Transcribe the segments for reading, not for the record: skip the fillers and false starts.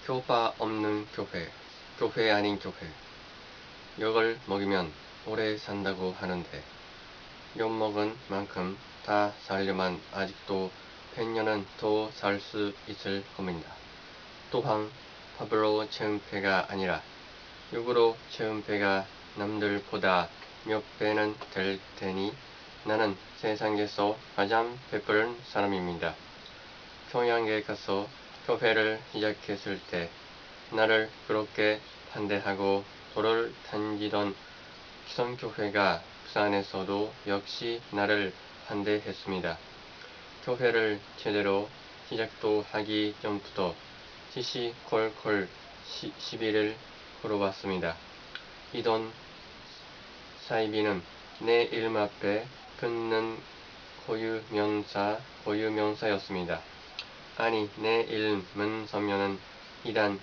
교파 없는 교회, 교회 아닌 교회. 욕을 먹이면 오래 산다고 하는데 욕 먹은 만큼 다 살려만 아직도 100년은 더 살 수 있을 겁니다. 또한 밥으로 채운 배가 아니라 욕으로 채운 배가 남들보다 몇 배는 될 테니 나는 세상에서 가장 베푸른 사람입니다. 평양에 가서 교회를 시작했을 때 나를 그렇게 반대하고 돌을 던지던 기성교회가 부산에서도 역시 나를 반대했습니다. 교회를 제대로 시작도 하기 전부터 시시콜콜 시비를 걸어왔습니다. 이던 사이비는 내 이름 앞에 붙는 고유명사였습니다. 아니 내 이름은 서면은 이단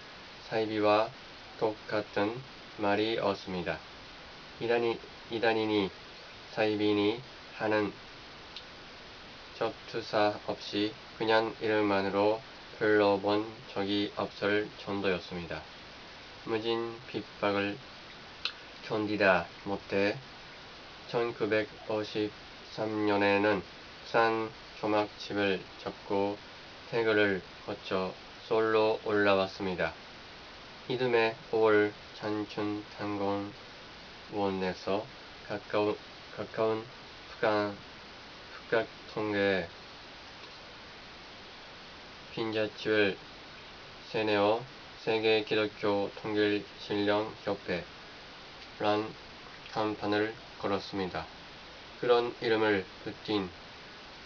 사이비와 똑같은 말이었습니다. 이단이니 사이비니 하는 접투사 없이 그냥 이름만으로 불러본 적이 없을 정도였습니다. 무진 핍박을 견디다 못해 1953년에는 부산 조막집을 접고 태교를 거쳐 서울로 올라왔습니다. 이듬해 5월 장춘탄공원에서 가까운 북각통에 빈잣집을 세내어 세계 기독교 통일 신령 협회 란 간판을 걸었습니다. 그런 이름을 붙인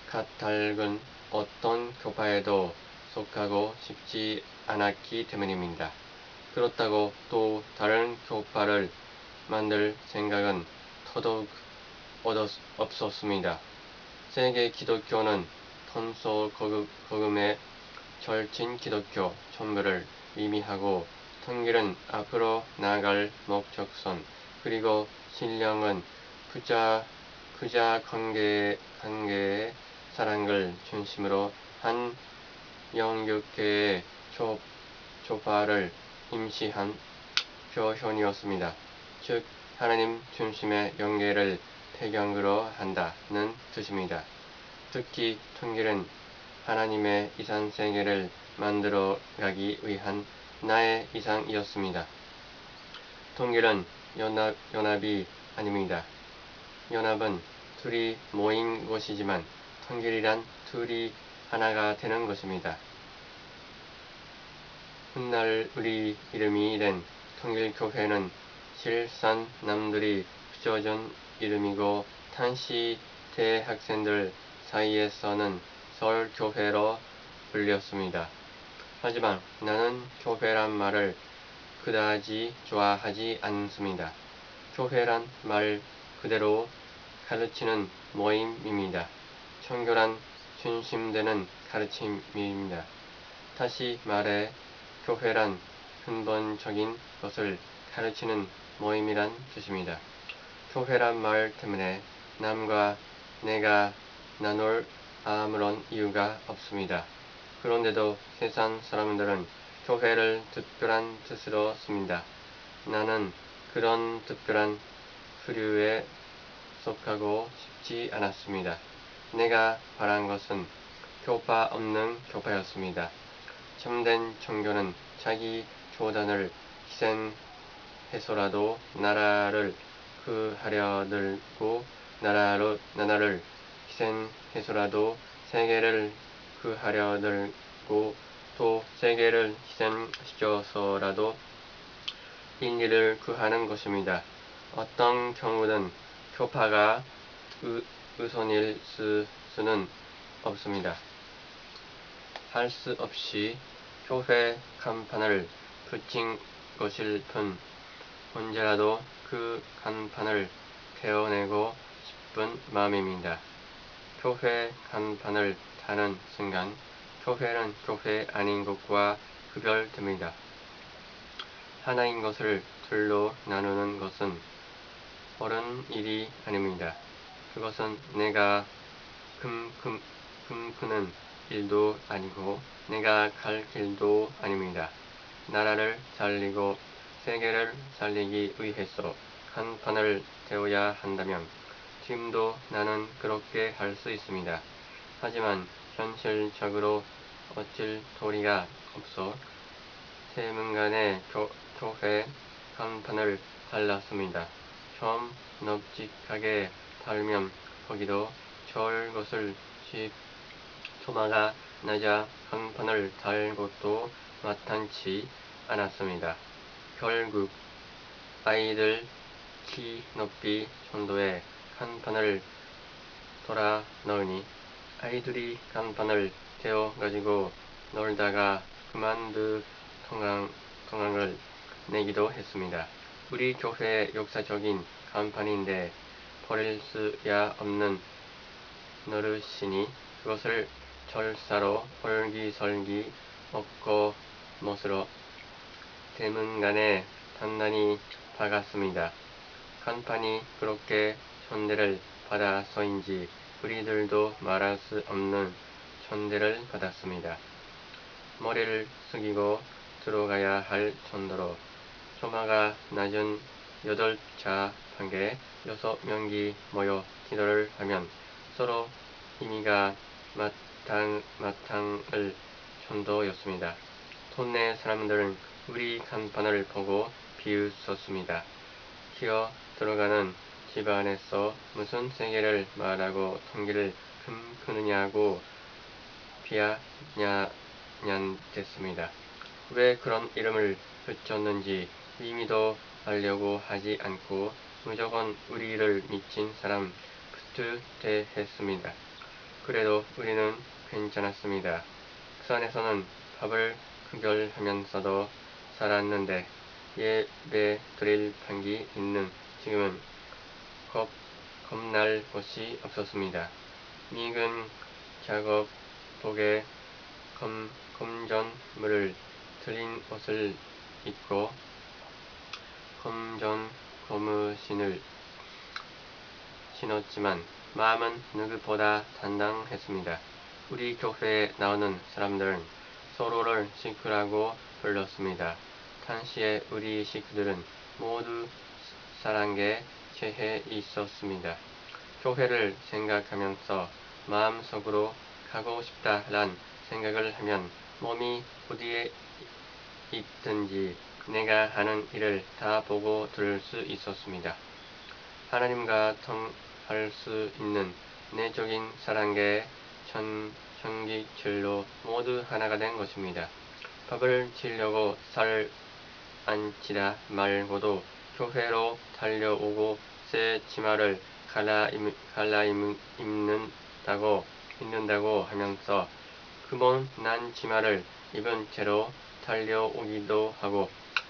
까닭은 어떤 교파에도 속하고 싶지 않았기 때문입니다. 그렇다고 또 다른 교파를 만들 생각은 더더욱 없었습니다. 세계 기독교는 통소거금의 절친 기독교 전부를 의미하고 통일은 앞으로 나아갈 목적선 그리고 신령은 부자관계의 사랑을 중심으로 한 영육계의 조파를 임시한 표현이었습니다. 즉 하나님 중심의 연계를 배경으로 한다는 뜻입니다. 특히 통일은 하나님의 이상세계를 만들어가기 위한 나의 이상이었습니다. 통일은 연합이 아닙니다. 연합은 둘이 모인 것이지만 통일이란 둘이 하나가 되는 것입니다. 훗날 우리 이름이 된 통일교회는 실상 남들이 붙여준 이름이고 당시 대학생들 사이에서는 서울교회로 불렸습니다. 하지만 나는 교회란 말을 그다지 좋아하지 않습니다. 교회란 말 그대로 가르치는 모임입니다. 청교란 중심되는 가르침입니다. 다시 말해 교회란 근본적인 것을 가르치는 모임이란 뜻입니다. 교회란 말 때문에 남과 내가 나눌 아무런 이유가 없습니다. 그런데도 세상 사람들은 교회를 특별한 뜻으로 씁니다. 나는 그런 특별한 부류에 속하고 싶지 않았습니다. 내가 바란 것은 교파 없는 교파였습니다. 참된 종교는 자기 조단을 희생해서라도 나라를 구하려들고 나라를 희생해서라도 세계를 구하려들고 또 세계를 희생시켜서라도 인류를 구하는 것입니다. 어떤 경우든 교파가 우선일 수는 없습니다. 할 수 없이 교회 간판을 붙인 것일 뿐 언제라도 그 간판을 베어내고 싶은 마음입니다. 교회 간판을 다는 순간 교회는 교회 아닌 것과 구별됩니다. 하나인 것을 둘로 나누는 것은 옳은 일이 아닙니다. 그것은 내가 꿈꾸는 일도 아니고 내가 갈 길도 아닙니다. 나라를 살리고 세계를 살리기 위해서 한 판을 태워야 한다면 지금도 나는 그렇게 할 수 있습니다. 하지만 현실적으로 어쩔 도리가 없어 세문간의 교회 간판을 달랐습니다. 좀 널찍하게 달면 거기도 좋을 것을 소마가 낮아 간판을 달 것도 마땅치 않았습니다. 결국 아이들 키 높이 정도의 간판을 돌아 넣으니 아이들이 간판을 태워 가지고 놀다가 그만두 통항을 내기도 했습니다. 우리 교회의 역사적인 간판인데 버릴 수야 없는 노릇이니 그것을 절사로 홀기설기 없고 멋으로 대문간에 단단히 박았습니다. 간판이 그렇게 천대를 받아서인지 우리들도 말할 수 없는 천대를 받았습니다. 머리를 숙이고 들어가야 할 정도로 소마가 낮은 8자 방에 6명이 모여 기도를 하면 서로 힘이가 마땅할 정도였습니다. 동네 사람들은 우리 간판을 보고 비웃었습니다. 기어 들어가는 집안에서 무슨 세계를 말하고 통기를 끊느냐고 비아냥댔습니다. 왜 그런 이름을 붙였는지 의미도 알려고 하지 않고 무조건 우리를 미친 사람 붙듯했습니다. 그래도 우리는 괜찮았습니다. 부산에서는 밥을 구걸하면서도 살았는데 예배 드릴 방이 있는 지금은 겁날 곳이 없었습니다. 미군 작업복에 검정물을 틀린 옷을 입고 검정 고무신을 신었지만 마음은 누구보다 단단했습니다. 우리 교회에 나오는 사람들은 서로를 식구라고 불렀습니다. 당시에 우리 식구들은 모두 사랑에 취해 있었습니다. 교회를 생각하면서 마음속으로 가고 싶다란 생각을 하면 몸이 어디에 있든지 내가 하는 일을 다 보고 들을 수 있었습니다. 하나님과 통할 수 있는 내적인 사랑의 전기줄로 모두 하나가 된 것입니다. 밥을 지려고 살 앉히다 말고도 교회로 달려오고 새 치마를 입는다고 하면서 그 난 치마를 입은 채로 달려오기도 하고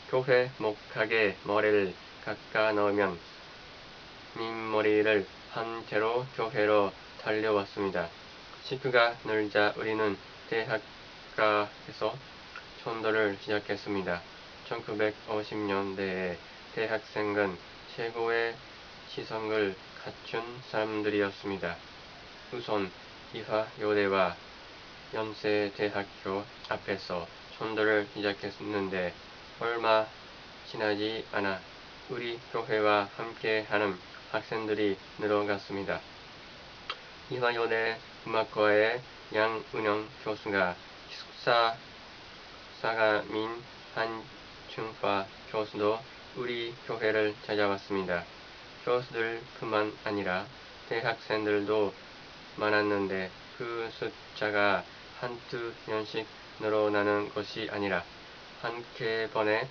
교회 목각에 머리를 깎아 넣으면 민머리를 한 채로 교회로 달려왔습니다. 식구가 늘자 우리는 대학가에서 전도를 시작했습니다. 1950년대에 대학생은 최고의 시성을 갖춘 사람들이었습니다. 우선 이화여대와 연세대학교 앞에서 전도를 시작했는데 얼마 지나지 않아 우리 교회와 함께하는 학생들이 늘어갔습니다. 이화여대 음악과의 양은영 교수가 기숙사 사감인 한중화 교수도 우리 교회를 찾아왔습니다. 교수들뿐만 아니라 대학생들도 많았는데 그 숫자가 한두 명씩 늘어나는 것이 아니라 한꺼번에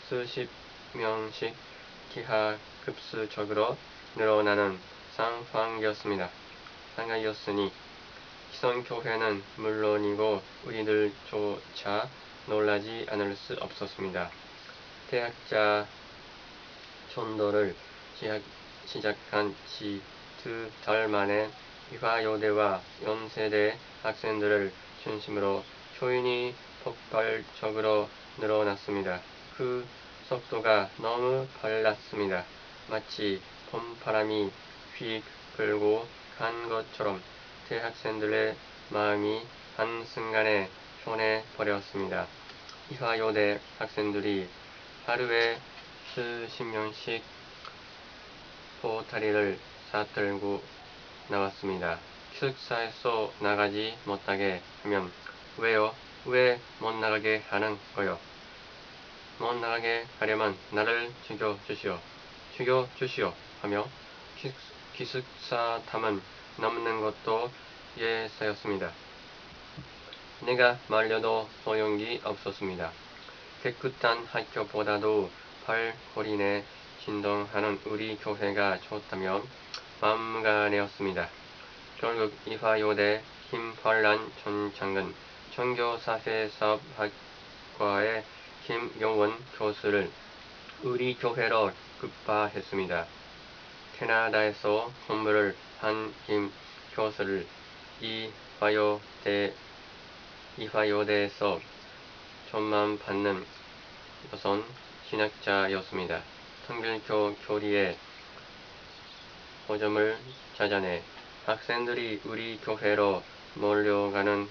수십 명씩 기하급수적으로 늘어나는 상황이었으니 기성교회는 물론이고 우리들조차 놀라지 않을 수 없었습니다. 대학자 전도를 시작한 지 2달 만에 이화여대와 연세대 학생들을 중심으로 교인이 폭발적으로 늘어났습니다. 그 속도가 너무 빨랐습니다. 마치 봄바람이 휙 불고 간 것처럼 대학생들의 마음이 한순간에 변해버렸습니다. 이화여대 학생들이 하루에 수십 명씩 보따리를 싸들고 나왔습니다. 기숙사에서 나가지 못하게 하면 왜요? 왜 못 나가게 하는 거요? 못 나가게 하려면 나를 죽여주시오 하며 기숙사 탐은 넘는 것도 예사였습니다. 내가 말려도 소용이 없었습니다. 깨끗한 학교보다도 발코린에 진동하는 우리 교회가 좋다며 막무가내였습니다. 결국 이화여대 김환란 전 장은 종교사회사업학과의 김용원 교수를 우리 교회로 급파했습니다. 캐나다에서 공부를 한 김 교수를 이화여대에서 존만 받는 여성 신학자였습니다. 통일교 교리의 오점을 찾아내 학생들이 우리 교회로 몰려가는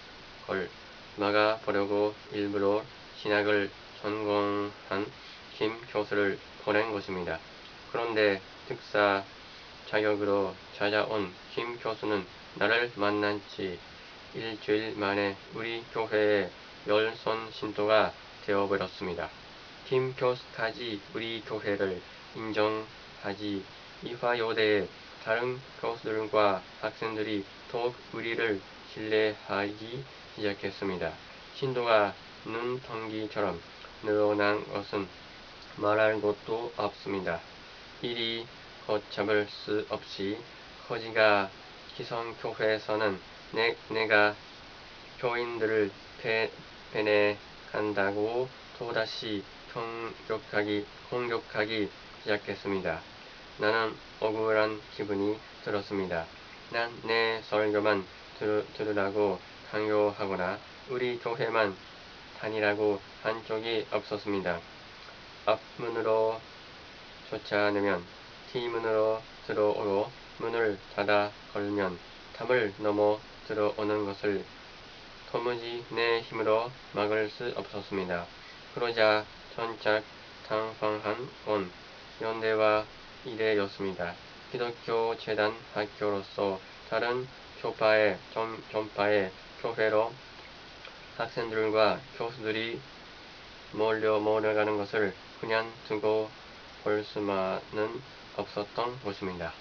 걸 막아보려고 일부러 신학을 전공한 김 교수를 보낸 것입니다. 그런데 특사 자격으로 찾아온 김 교수는 나를 만난 지 일주일 만에 우리 교회의 열선 신도가 되어버렸습니다. 김 교수까지 우리 교회를 인정하지 이화여대의 다른 교수들과 학생들이 더욱 우리를 신뢰하기 시작했습니다. 신도가 눈덩이처럼 늘어난 것은 말할 것도 없습니다. 이리 걷잡을 수 없이 커지가 기성교회에서는 내가 교인들을 배내간다고 또다시 공격하기 시작했습니다. 나는 억울한 기분이 들었습니다. 난 내 설교만 들으라고 강요하거나 우리 교회만 다니라고 한 적이 없었습니다. 앞문으로 쫓아내면 뒷문으로 들어오고 문을 닫아 걸면 담을 넘어 들어오는 것을 도무지 내 힘으로 막을 수 없었습니다. 그러자 전작 당황한 건 연대와 이대였습니다. 기독교 재단 학교로서 다른 교파의 교회로 학생들과 교수들이 몰려가는 것을 그냥 두고 볼 수만은 없었던 것입니다.